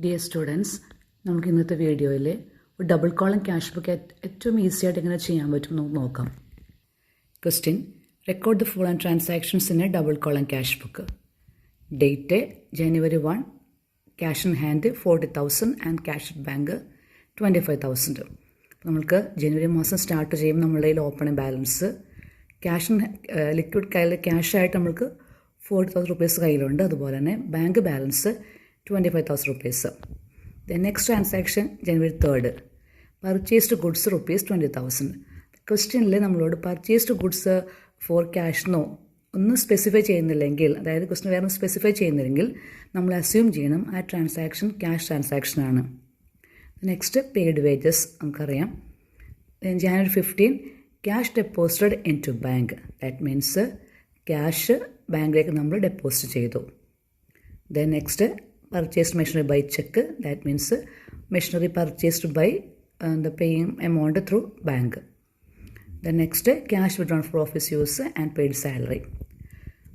Dear students, നമുക്ക് ഇന്നത്തെ വീഡിയോയിൽ ഒരു ഡബിൾ കോളം ക്യാഷ് ബുക്ക് ഏറ്റവും ഈസി ആയിട്ട് എങ്ങനെ ചെയ്യാൻ പറ്റും നമുക്ക് നോക്കാം. Question: record the following transactions in A double column cash book. Date January 1, cash in hand 40,000 and cash at bank 25,000. നമുക്ക് ജനുവരി മാസം സ്റ്റാർട്ട് ചെയ്യുമ്പോൾ നമ്മളുടെ കയ്യിൽ ഓപ്പണിംഗ് ബാലൻസ് ക്യാഷ് ലിക്വിഡ് കയ്യിൽ ക്യാഷായിട്ട് നമുക്ക് 40,000 റുപ്പീസ് കയ്യിലുണ്ട്. അതുപോലെ തന്നെ bank balance 25,000 rupees. Then next transaction January 3, purchased goods ₹20,000. ക്വസ്റ്റ്യനിൽ നമ്മളോട് പർച്ചേസ്ഡ് ഗുഡ്സ് ഫോർ ക്യാഷെന്നോ ഒന്നും സ്പെസിഫൈ ചെയ്യുന്നില്ലെങ്കിൽ, അതായത് ക്വസ്റ്റ്യൻ വേറെ സ്പെസിഫൈ ചെയ്യുന്നില്ലെങ്കിൽ നമ്മൾ അസ്യൂം ചെയ്യണം ആ ട്രാൻസാക്ഷൻ ക്യാഷ് ട്രാൻസാക്ഷനാണ്. നെക്സ്റ്റ് പെയ്ഡ് വേജസ് നമുക്കറിയാം. Then January 15, cash deposited in to bank. That means cash ബാങ്കിലേക്ക് നമ്മൾ ഡെപ്പോസിറ്റ് ചെയ്തു. Then next purchased machinery by cheque. That means machinery purchased by the paying amount through bank. Then next cash withdrawn for office use and paid salary.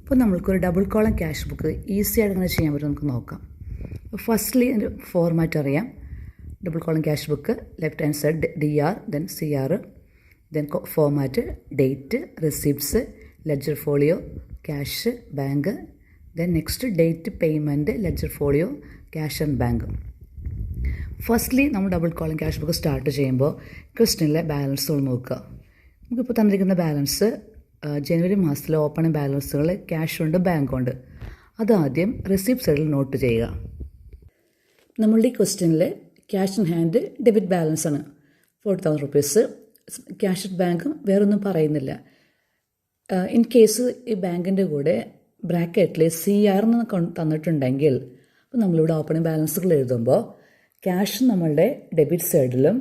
അപ്പോൾ നമ്മൾക്കൊരു double column cash book easy ആയിട്ട് അങ്ങനെ ചെയ്യാൻ പറ്റും നമുക്ക് നോക്കാം. Firstly അതിൻ്റെ format അറിയാം. Double column cash book left hand side DR, then CR, then format date, receipts, ledger folio, cash, bank. Then next date, payment, ledger folio, cash and bank. Firstly നമ്മൾ double column cash book start ചെയ്യുമ്പോൾ ക്വസ്റ്റ്യനിലെ ബാലൻസുകൾ നോക്കുക. നമുക്കിപ്പോൾ തന്നിരിക്കുന്ന balance ജനുവരി മാസത്തിലെ opening ബാലൻസുകൾ ക്യാഷ് ഉണ്ട്, ബാങ്ക് ഉണ്ട്. അതാദ്യം റെസിപ്റ്റ് സൈഡിൽ നോട്ട് ചെയ്യുക. നമ്മളുടെ ഈ ക്വസ്റ്റ്യനിൽ cash in hand debit balance ആണ് 40,000 റുപ്പീസ്. ക്യാഷ് അറ്റ് ബാങ്കും വേറൊന്നും പറയുന്നില്ല. ഇൻ കേസ് ഈ ബാങ്കിൻ്റെ കൂടെ ബ്രാക്കറ്റിൽ CR എന്ന് തന്നിട്ടുണ്ടെങ്കിൽ, അപ്പോൾ നമ്മളിവിടെ ഓപ്പണിംഗ് ബാലൻസുകൾ എഴുതുമ്പോൾ ക്യാഷ് നമ്മളുടെ ഡെബിറ്റ് സൈഡിലും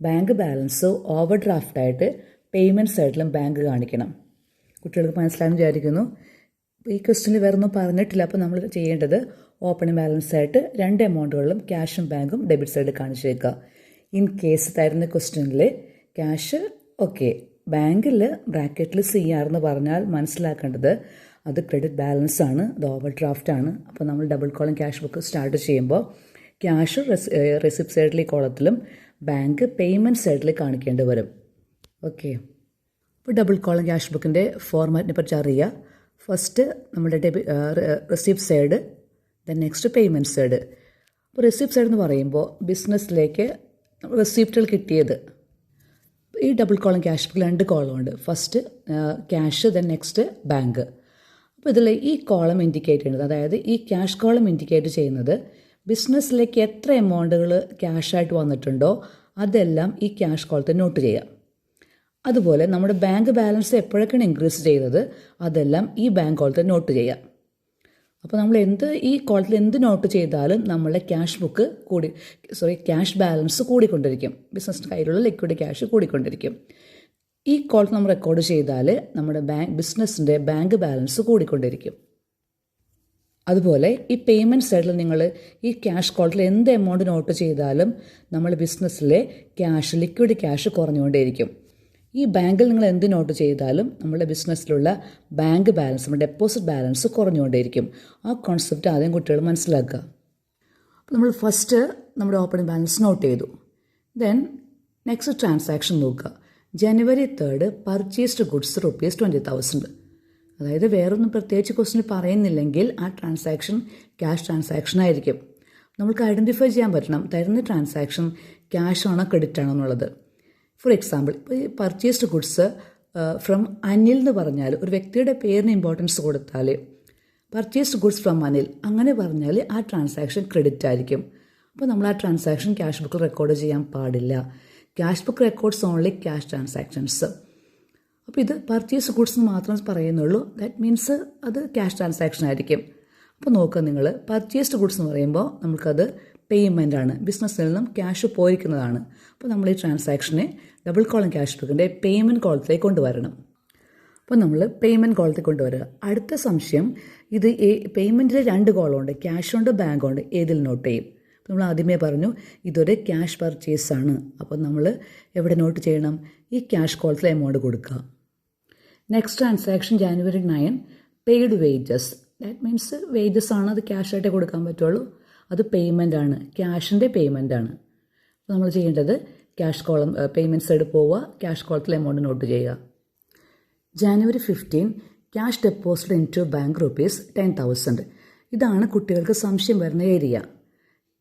ബാങ്ക് ബാലൻസ് ഓവർ ഡ്രാഫ്റ്റായിട്ട് പേയ്മെൻറ്റ് സൈഡിലും ബാങ്ക് കാണിക്കണം. കുട്ടികൾക്ക് മനസ്സിലായെന്ന് വിചാരിക്കുന്നു. ഈ ക്വസ്റ്റ്യനിൽ വേറെ ഒന്നും പറഞ്ഞിട്ടില്ല. അപ്പോൾ നമ്മൾ ചെയ്യേണ്ടത് ഓപ്പണിംഗ് ബാലൻസ് ആയിട്ട് രണ്ട് എമൗണ്ടുകളിലും ക്യാഷും ബാങ്കും ഡെബിറ്റ് സൈഡിൽ കാണിച്ചേക്കുക. ഇൻ കേസ് തരുന്ന ക്വസ്റ്റ്യനിൽ ക്യാഷ് ഓക്കെ, ബാങ്കിൽ ബ്രാക്കറ്റിൽ CR എന്ന് പറഞ്ഞാൽ മനസ്സിലാക്കേണ്ടത് അത് ക്രെഡിറ്റ് ബാലൻസ് ആണ്, അത് ഓവർ ഡ്രാഫ്റ്റ് ആണ്. അപ്പോൾ നമ്മൾ double column cash book start ചെയ്യുമ്പോൾ ക്യാഷ് റെസിപ്റ്റ് സൈഡിലെ കോളത്തിലും ബാങ്ക് പേയ്മെൻറ്റ് സൈഡിൽ കാണിക്കേണ്ടി വരും. ഓക്കെ, ഇപ്പോൾ ഡബിൾ കോളം ക്യാഷ് ബുക്കിൻ്റെ ഫോർമാറ്റിനെ പറ്റി അറിയുക. ഫസ്റ്റ് നമ്മുടെ receipt side, then next payment side. അപ്പോൾ റെസിപ്റ്റ് സൈഡ് എന്ന് പറയുമ്പോൾ ബിസിനസ്സിലേക്ക് റെസിപ്റ്റുകൾ കിട്ടിയത്. ഈ ഡബിൾ കോളം ക്യാഷ് ബുക്കിൽ രണ്ട് കോളമുണ്ട്. First cash, then next bank. അപ്പോൾ ഇതിൽ ഈ കോളം ഇൻഡിക്കേറ്റ് ചെയ്യുന്നത്, അതായത് ഈ ക്യാഷ് കോളം ഇൻഡിക്കേറ്റ് ചെയ്യുന്നത് ബിസിനസ്സിലേക്ക് എത്ര എമൗണ്ടുകൾ ക്യാഷായിട്ട് വന്നിട്ടുണ്ടോ അതെല്ലാം ഈ ക്യാഷ് കോളത്തിൽ നോട്ട് ചെയ്യാം. അതുപോലെ നമ്മുടെ ബാങ്ക് ബാലൻസ് എപ്പോഴൊക്കെയാണ് ഇൻക്രീസ് ചെയ്തത് അതെല്ലാം ഈ ബാങ്ക് കോളത്തിൽ നോട്ട് ചെയ്യാം. അപ്പോൾ നമ്മൾ ഈ കോളത്തിൽ എന്ത് നോട്ട് ചെയ്താലും നമ്മളുടെ ക്യാഷ് ബാലൻസ് കൂടിക്കൊണ്ടിരിക്കും. ബിസിനസ്സിൻ്റെ കയ്യിലുള്ള ലിക്വിഡ് ക്യാഷ് കൂടിക്കൊണ്ടിരിക്കും. ഈ കോളത്തിൽ നമ്മൾ റെക്കോർഡ് ചെയ്താൽ നമ്മുടെ ബിസിനസ്സിൻ്റെ ബാങ്ക് ബാലൻസ് കൂടിക്കൊണ്ടിരിക്കും. അതുപോലെ ഈ പേയ്മെൻറ്റ് സൈഡിൽ നിങ്ങൾ ഈ ക്യാഷ് കോളത്തിൽ എന്ത് എമൗണ്ട് നോട്ട് ചെയ്താലും നമ്മുടെ ബിസിനസ്സിലെ ലിക്വിഡ് ക്യാഷ് കുറഞ്ഞുകൊണ്ടേയിരിക്കും. ഈ ബാങ്കിൽ നിങ്ങൾ എന്ത് നോട്ട് ചെയ്താലും നമ്മുടെ ബിസിനസ്സിലുള്ള ബാങ്ക് ബാലൻസ്, നമ്മുടെ ഡെപ്പോസിറ്റ് ബാലൻസ് കുറഞ്ഞുകൊണ്ടേയിരിക്കും. ആ കോൺസെപ്റ്റ് ആദ്യം കുട്ടികൾ മനസ്സിലാക്കുക. അപ്പോൾ നമ്മൾ ഫസ്റ്റ് നമ്മുടെ ഓപ്പണിംഗ് ബാലൻസ് നോട്ട് ചെയ്തു. ദെൻ നെക്സ്റ്റ് ട്രാൻസാക്ഷൻ നോക്കുക. January 3, purchased goods ₹20,000. അതായത് വേറൊന്നും പ്രത്യേകിച്ച് ക്വസ്റ്റ്യൻ പറയുന്നില്ലെങ്കിൽ ആ ട്രാൻസാക്ഷൻ ക്യാഷ് ട്രാൻസാക്ഷൻ ആയിരിക്കും. നമുക്ക് ഐഡൻറ്റിഫൈ ചെയ്യാൻ പറ്റണം തരുന്ന ട്രാൻസാക്ഷൻ ക്യാഷ് ആണോ ക്രെഡിറ്റ് ആണോ എന്നുള്ളത്. ഫോർ എക്സാമ്പിൾ, ഇപ്പോൾ ഈ പർച്ചേസ്ഡ് ഗുഡ്സ് ഫ്രം അനിൽ എന്ന് പറഞ്ഞാൽ ഒരു വ്യക്തിയുടെ പേരിന് ഇമ്പോർട്ടൻസ് കൊടുത്താൽ പർച്ചേസ്ഡ് ഗുഡ്സ് ഫ്രം അനിൽ അങ്ങനെ പറഞ്ഞാൽ ആ ട്രാൻസാക്ഷൻ ക്രെഡിറ്റ് ആയിരിക്കും. അപ്പോൾ നമ്മൾ ആ ട്രാൻസാക്ഷൻ ക്യാഷ് ബുക്കിൽ റെക്കോർഡ് ചെയ്യാൻ പാടില്ല. Cash book records only cash transactions. അപ്പോൾ ഇത് പർച്ചേസ് ഗുഡ്സ് എന്ന് മാത്രം പറയുന്നുള്ളൂ. ദാറ്റ് മീൻസ് അത് ക്യാഷ് ട്രാൻസാക്ഷൻ ആയിരിക്കും. അപ്പോൾ നോക്കുക, നിങ്ങൾ പർച്ചേസ്ഡ് ഗുഡ്സ് എന്ന് പറയുമ്പോൾ നമുക്കത് പേയ്മെൻ്റ് ആണ്, ബിസിനസ്സിൽ നിന്നും ക്യാഷ് പോയിരിക്കുന്നതാണ്. അപ്പോൾ നമ്മൾ ഈ ട്രാൻസാക്ഷനെ ഡബിൾ കോളം ക്യാഷ് ബുക്കിൻ്റെ പേയ്മെൻറ്റ് കോളത്തിലേക്ക് കൊണ്ടുവരണം. അപ്പോൾ നമ്മൾ പേയ്മെൻറ്റ് കോളത്തിൽ കൊണ്ടുവരിക. അടുത്ത സംശയം, ഇത് പേയ്മെൻറ്റിൽ രണ്ട് കോളമുണ്ട്, ക്യാഷ് ഉണ്ട്, ബാങ്ക് ഉണ്ട്, ഏതിൽ നോട്ട് ചെയ്യും? നമ്മൾ ആദ്യമേ പറഞ്ഞു ഇതൊരു ക്യാഷ് പർച്ചേസാണ്. അപ്പോൾ നമ്മൾ എവിടെ നോട്ട് ചെയ്യണം? ഈ ക്യാഷ് കോളത്തിൽ എമൗണ്ട് കൊടുക്കുക. Next transaction January 9, paid wages. That means wages ആണ്, അത് ക്യാഷായിട്ടേ കൊടുക്കാൻ പറ്റുള്ളൂ. അത് പേയ്മെൻ്റ് ആണ്, ക്യാഷിൻ്റെ പേയ്മെൻ്റ് ആണ്. അപ്പോൾ നമ്മൾ ചെയ്യേണ്ടത് ക്യാഷ് കോളം പേയ്മെൻറ്റ് സൈഡ് പോവുക, ക്യാഷ് കോളത്തിൽ എമൗണ്ട് നോട്ട് ചെയ്യുക. January 15 cash deposit in to bank ₹10,000. ഇതാണ് കുട്ടികൾക്ക് സംശയം വരുന്ന area.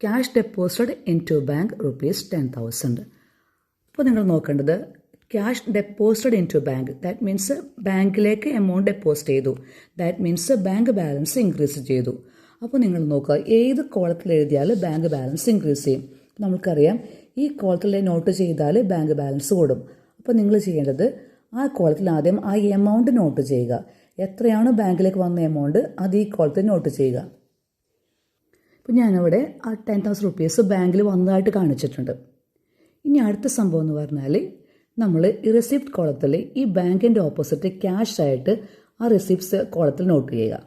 Cash deposit in to bank ₹10,000. അപ്പോൾ നിങ്ങൾ നോക്കേണ്ടത് cash deposit in to bank, that means ബാങ്കിലേക്ക് എമൗണ്ട് ഡെപ്പോസിറ്റ് ചെയ്തു, that means bank balance increase ചെയ്തു. അപ്പോൾ നിങ്ങൾ നോക്കുക ഏത് കോളത്തിൽ എഴുതിയാൽ ബാങ്ക് ബാലൻസ് ഇൻക്രീസ് ചെയ്യും. നമുക്കറിയാം ഈ കോളത്തിൽ നോട്ട് ചെയ്താൽ ബാങ്ക് ബാലൻസ് കൂടും. അപ്പോൾ നിങ്ങൾ ചെയ്യേണ്ടത് ആ കോളത്തിൽ ആദ്യം ആ എമൗണ്ട് നോട്ട് ചെയ്യുക. എത്രയാണ് ബാങ്കിലേക്ക് വന്ന എമൗണ്ട് അത് ഈ കോളത്തിൽ നോട്ട് ചെയ്യുക. ഇപ്പോൾ ഞാനവിടെ ആ ₹10,000 ബാങ്കിൽ വന്നതായിട്ട് കാണിച്ചിട്ടുണ്ട്. ഇനി അടുത്ത സംഭവം എന്ന് പറഞ്ഞാൽ നമ്മൾ ഈ റെസിപ്റ്റ് കോളത്തിൽ ഈ ബാങ്കിൻ്റെ ഓപ്പോസിറ്റ് ക്യാഷ് ആയിട്ട് ആ റെസിപ്റ്റ്സ് കോളത്തിൽ നോട്ട് ചെയ്യുക.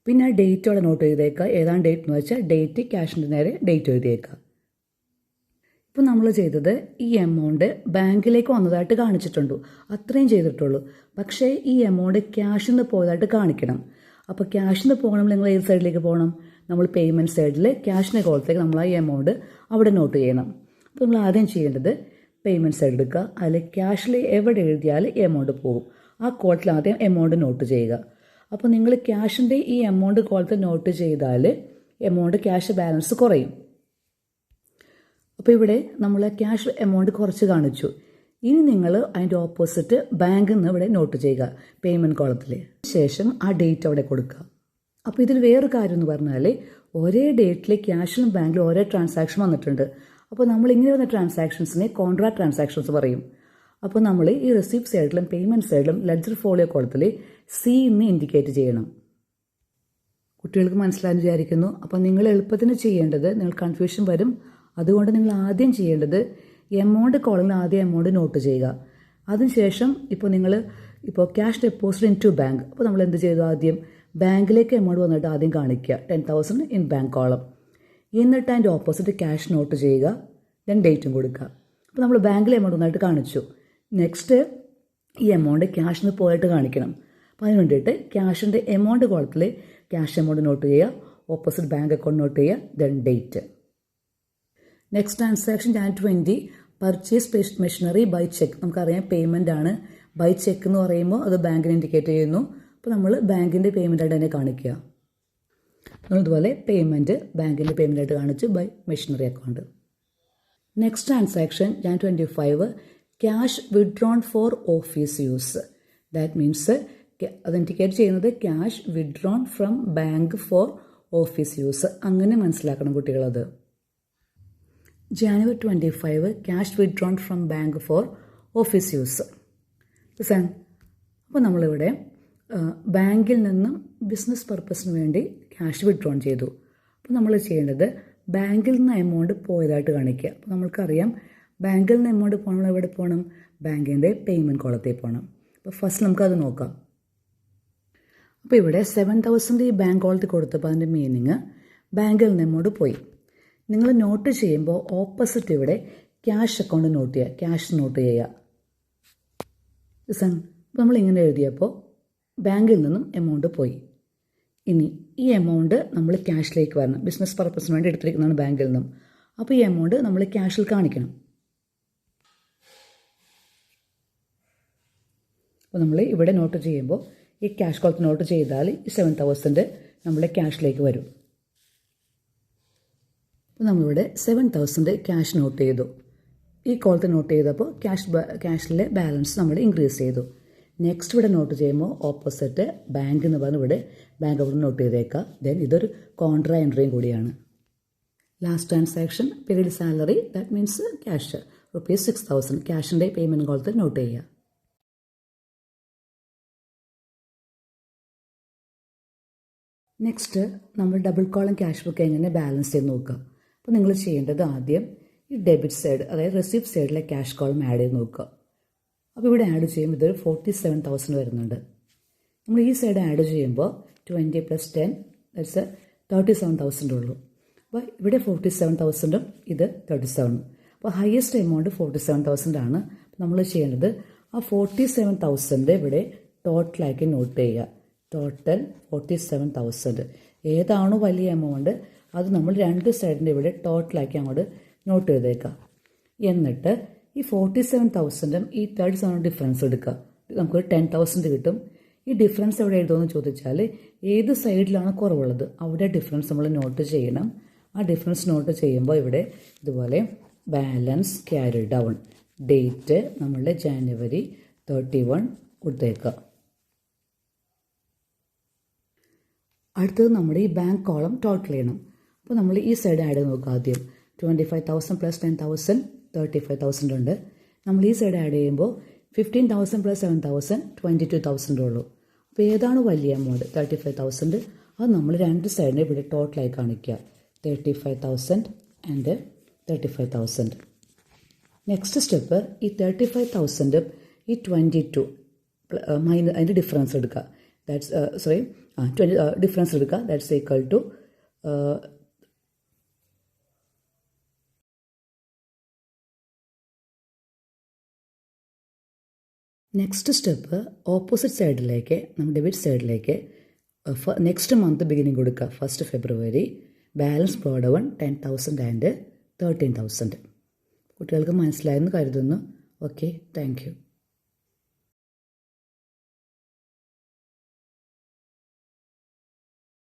പിന്നെ ആ ഡേറ്റോടെ നോട്ട് ചെയ്തേക്കുക. ഏതാണ് ഡേറ്റ് എന്ന് വെച്ചാൽ ഡേറ്റ്, ക്യാഷിൻ്റെ നേരെ ഡേറ്റ് എഴുതിയേക്കുക. ഇപ്പോൾ നമ്മൾ ചെയ്തത് ഈ എമൗണ്ട് ബാങ്കിലേക്ക് വന്നതായിട്ട് കാണിച്ചിട്ടുണ്ട്, അത്രയും ചെയ്തിട്ടുള്ളൂ. പക്ഷേ ഈ എമൗണ്ട് ക്യാഷിൽ നിന്ന് പോയതായിട്ട് കാണിക്കണം. അപ്പോൾ ക്യാഷിൽ നിന്ന് പോകണമെങ്കിൽ നിങ്ങൾ ഏത് സൈഡിലേക്ക് പോകണം? നമ്മൾ പേയ്മെൻറ്റ് സൈഡിൽ ക്യാഷിൻ്റെ കോളത്തേക്ക് നമ്മൾ ആ എമൗണ്ട് അവിടെ നോട്ട് ചെയ്യണം. അപ്പോൾ നമ്മൾ ആദ്യം ചെയ്യേണ്ടത് പേയ്മെൻറ്റ് സൈഡ് എടുക്കുക. അതിൽ ക്യാഷിൽ എവിടെ എഴുതിയാൽ എമൗണ്ട് പോകും ആ കോളത്തിൽ ആദ്യം എമൗണ്ട് നോട്ട് ചെയ്യുക. അപ്പോൾ നിങ്ങൾ ക്യാഷിൻ്റെ ഈ എമൗണ്ട് കോളത്തിൽ നോട്ട് ചെയ്താൽ എമൗണ്ട് ക്യാഷ് ബാലൻസ് കുറയും. അപ്പോൾ ഇവിടെ നമ്മൾ ക്യാഷ് എമൗണ്ട് കുറച്ച് കാണിച്ചു. ഇനി നിങ്ങൾ അതിൻ്റെ ഓപ്പോസിറ്റ് ബാങ്കിൽ നിന്ന് ഇവിടെ നോട്ട് ചെയ്യുക പേയ്മെൻറ്റ് കോളത്തിൽ. ശേഷം ആ ഡേറ്റ് അവിടെ കൊടുക്കുക. അപ്പോൾ ഇതിൽ വേറൊരു കാര്യം എന്ന് പറഞ്ഞാൽ ഒരേ ഡേറ്റിൽ ക്യാഷിലും ബാങ്കിലും ഒരേ ട്രാൻസാക്ഷൻ വന്നിട്ടുണ്ട്. അപ്പോൾ നമ്മൾ ഇങ്ങനെ വന്ന ട്രാൻസാക്ഷൻസിനെ കോൺട്രാക്ട് ട്രാൻസാക്ഷൻസ് പറയും. അപ്പോൾ നമ്മൾ ഈ റെസിപ്റ്റ് സൈഡിലും പേയ്മെൻറ്റ് സൈഡിലും ലെഡ്ജർ ഫോളിയോ കോളത്തിൽ സി എന്ന് ഇൻഡിക്കേറ്റ് ചെയ്യണം. കുട്ടികൾക്ക് മനസ്സിലായെന്ന് വിചാരിക്കുന്നു. അപ്പോൾ നിങ്ങൾ എളുപ്പത്തിന് ചെയ്യേണ്ടത്, നിങ്ങൾ കൺഫ്യൂഷൻ വരും, അതുകൊണ്ട് നിങ്ങൾ ആദ്യം ചെയ്യേണ്ടത് എമൗണ്ട് കോളത്തിൽ ആദ്യം എമൗണ്ട് നോട്ട് ചെയ്യുക. അതിനുശേഷം ഇപ്പോൾ cash deposit in to bank, അപ്പോൾ നമ്മൾ എന്ത് ചെയ്തു? ആദ്യം ബാങ്കിലേക്ക് എമൗണ്ട് വന്നിട്ട് ആദ്യം കാണിക്കുക 10,000 ഇൻ ബാങ്ക് കോളം. എന്നിട്ട് അതിൻ്റെ ഓപ്പോസിറ്റ് ക്യാഷ് നോട്ട് ചെയ്യുക, ദെൻ ഡേറ്റും കൊടുക്കുക. അപ്പോൾ നമ്മൾ ബാങ്കിൽ എമൗണ്ട് വന്നിട്ട് കാണിച്ചു. നെക്സ്റ്റ് ഈ എമൗണ്ട് ക്യാഷിൽ നിന്ന് പോയിട്ട് കാണിക്കണം. അപ്പോൾ അതിന് വേണ്ടിയിട്ട് ക്യാഷിൻ്റെ എമൗണ്ട് കോളത്തിൽ ക്യാഷ് എമൗണ്ട് നോട്ട് ചെയ്യുക, ഓപ്പോസിറ്റ് ബാങ്ക് അക്കൗണ്ട് നോട്ട് ചെയ്യുക, then date. Next transaction January 20 purchase machinery by cheque. നമുക്കറിയാം പേയ്മെൻ്റ് ആണ്. ബൈ ചെക്ക് എന്ന് പറയുമ്പോൾ അത് ബാങ്കിനെ ഇൻഡിക്കേറ്റ് ചെയ്യുന്നു. അപ്പോൾ നമ്മൾ ബാങ്കിൻ്റെ പേയ്മെൻ്റ് ആയിട്ട് തന്നെ കാണിക്കുക. നമ്മളിതുപോലെ പേയ്മെൻറ്റ് ബാങ്കിൻ്റെ പേയ്മെൻ്റ് ആയിട്ട് കാണിച്ചു by machinery account. Next transaction January 25 cash withdrawn for office use. That means അത് ഇൻഡിക്കേറ്റ് ചെയ്യുന്നത് cash withdrawn from bank for office use. അങ്ങനെ മനസ്സിലാക്കണം കുട്ടികളത്. January 25 cash withdrawn from bank for office use. അപ്പോൾ നമ്മളിവിടെ ബാങ്കിൽ നിന്നും ബിസിനസ് പർപ്പസിന് വേണ്ടി ക്യാഷ് വിഡ്രോൺ ചെയ്തു. അപ്പോൾ നമ്മൾ ചെയ്യേണ്ടത് ബാങ്കിൽ നിന്ന് എമൗണ്ട് പോയതായിട്ട് കാണിക്കുക. അപ്പോൾ നമ്മൾക്കറിയാം ബാങ്കിൽ നിന്ന് എമൗണ്ട് പോകണം, എവിടെ പോകണം? ബാങ്കിൻ്റെ പേയ്മെൻറ്റ് കോളത്തിൽ പോകണം. അപ്പോൾ ഫസ്റ്റ് നമുക്കത് നോക്കാം. അപ്പോൾ ഇവിടെ 7,000 ഈ ബാങ്ക് കോളത്തിൽ കൊടുത്തപ്പോൾ അതിൻ്റെ മീനിങ് ബാങ്കിൽ നിന്ന് എമൗണ്ട് പോയി. നിങ്ങൾ നോട്ട് ചെയ്യുമ്പോൾ ഓപ്പോസിറ്റ് ഇവിടെ ക്യാഷ് അക്കൗണ്ട് നോട്ട് ചെയ്യുക, ക്യാഷ് നോട്ട് ചെയ്യുക. അപ്പോൾ നമ്മളിങ്ങനെ എഴുതിയപ്പോൾ ബാങ്കിൽ നിന്നും എമൗണ്ട് പോയി. ഇനി ഈ എമൗണ്ട് നമ്മൾ ക്യാഷിലേക്ക് വരണം. ബിസിനസ് പർപ്പസിന് വേണ്ടി എടുത്തിരിക്കുന്നതാണ് ബാങ്കിൽ നിന്നും. അപ്പോൾ ഈ എമൗണ്ട് നമ്മൾ ക്യാഷിൽ കാണിക്കണം. അപ്പോൾ നമ്മൾ ഇവിടെ നോട്ട് ചെയ്യുമ്പോൾ ഈ ക്യാഷ് കോളത്തിൽ നോട്ട് ചെയ്താൽ ഈ 7,000 നമ്മളെ ക്യാഷിലേക്ക് വരും. അപ്പോൾ നമ്മളിവിടെ 7,000 ക്യാഷ് നോട്ട് ചെയ്തു. ഈ കോളത്തിൽ നോട്ട് ചെയ്തപ്പോൾ ക്യാഷിലെ ബാലൻസ് നമ്മൾ ഇൻക്രീസ് ചെയ്തു. നെക്സ്റ്റ് ഇവിടെ നോട്ട് ചെയ്യുമ്പോൾ ഓപ്പോസിറ്റ് ബാങ്ക് എന്ന് പറഞ്ഞ് ഇവിടെ ബാങ്ക് അക്കൗണ്ട് നോട്ട് ചെയ്തേക്കുക. ദെൻ ഇതൊരു കോൺട്രാ എൻട്രിയും കൂടിയാണ്. Last transaction paid salary, that means cash ₹6,000 ക്യാഷിൻ്റെ പേയ്മെൻറ്റ് കോളത്തിൽ നോട്ട് ചെയ്യുക. നെക്സ്റ്റ് നമ്മൾ ഡബിൾ കോളം ക്യാഷ് ബുക്ക് എങ്ങനെ ബാലൻസ് ചെയ്ത് നോക്കുക. അപ്പോൾ നിങ്ങൾ ചെയ്യേണ്ടത് ആദ്യം ഈ ഡെബിറ്റ് സൈഡ്, അതായത് റെസിപ്റ്റ് സൈഡിലെ ക്യാഷ് കോളം ആഡ് ചെയ്ത് നോക്കുക. അപ്പോൾ ഇവിടെ ആഡ് ചെയ്യുമ്പോൾ ഇതൊരു 47,000 വരുന്നുണ്ട്. നമ്മൾ ഈ സൈഡ് ആഡ് ചെയ്യുമ്പോൾ 20 + 10 ദാറ്റ്സ് 37,000 ഉള്ളൂ. അപ്പോൾ ഇവിടെ 47,000ഉം ഇത് 37. അപ്പോൾ ഹയസ്റ്റ് എമൗണ്ട് 47,000 ആണ്. നമ്മൾ ചെയ്യേണ്ടത് ആ 47,000 ഇവിടെ ടോട്ടലാക്കി നോട്ട് ചെയ്യുക. ടോട്ടൽ 47,000. ഏതാണോ വലിയ എമൗണ്ട് അത് നമ്മൾ രണ്ട് സൈഡിൻ്റെ ഇവിടെ ടോട്ടലാക്കി അങ്ങോട്ട് നോട്ട് ചെയ്തേക്കാം. എന്നിട്ട് ഈ 47,000ഉം ഈ 37 ഡിഫറൻസ് എടുക്കുക. നമുക്കൊരു 10,000 കിട്ടും. ഈ ഡിഫറൻസ് എവിടെ എഴുതുമെന്ന് ചോദിച്ചാൽ ഏത് സൈഡിലാണ് കുറവുള്ളത് അവിടെ ഡിഫറൻസ് നമ്മൾ നോട്ട് ചെയ്യണം. ആ ഡിഫറൻസ് നോട്ട് ചെയ്യുമ്പോൾ ഇവിടെ ഇതുപോലെ ബാലൻസ് ക്യാരി ഡൗൺ, ഡേറ്റ് നമ്മളുടെ January 31 കൊടുത്തേക്കുക. അടുത്തത് നമ്മുടെ ഈ ബാങ്ക് കോളം ടോട്ടൽ ചെയ്യണം. അപ്പോൾ നമ്മൾ ഈ സൈഡ് ആഡ് നോക്കുക. ആദ്യം 25,000 + 10,000 35,000 ഉണ്ട്. നമ്മൾ ഈ സൈഡ് ആഡ് ചെയ്യുമ്പോൾ 15,000 + 7,000 22,000 ഉള്ളൂ. അപ്പോൾ ഏതാണ് വലിയ എമൗണ്ട് 35,000 അത് നമ്മൾ രണ്ട് സൈഡിനെ ഇവിടെ ടോട്ടലായി കാണിക്കുക. 35,000 ആൻഡ് 35,000. നെക്സ്റ്റ് സ്റ്റെപ്പ് ഈ 35,000 ഈ 22 അതിൻ്റെ ഡിഫറൻസ് എടുക്കുക. ദാറ്റ്സ് ഡിഫറൻസ് എടുക്കുക. That's equal to next step opposite സൈഡിലേക്ക് നമ്മുടെ ഡെബിറ്റ് സൈഡിലേക്ക് നെക്സ്റ്റ് മന്ത് ബിഗിനിങ് കൊടുക്കുക. 1st February balance broad down 10,000 and 13,000. കുട്ടികൾക്ക് മനസ്സിലായെന്ന് കരുതുന്നു. Okay, thank you.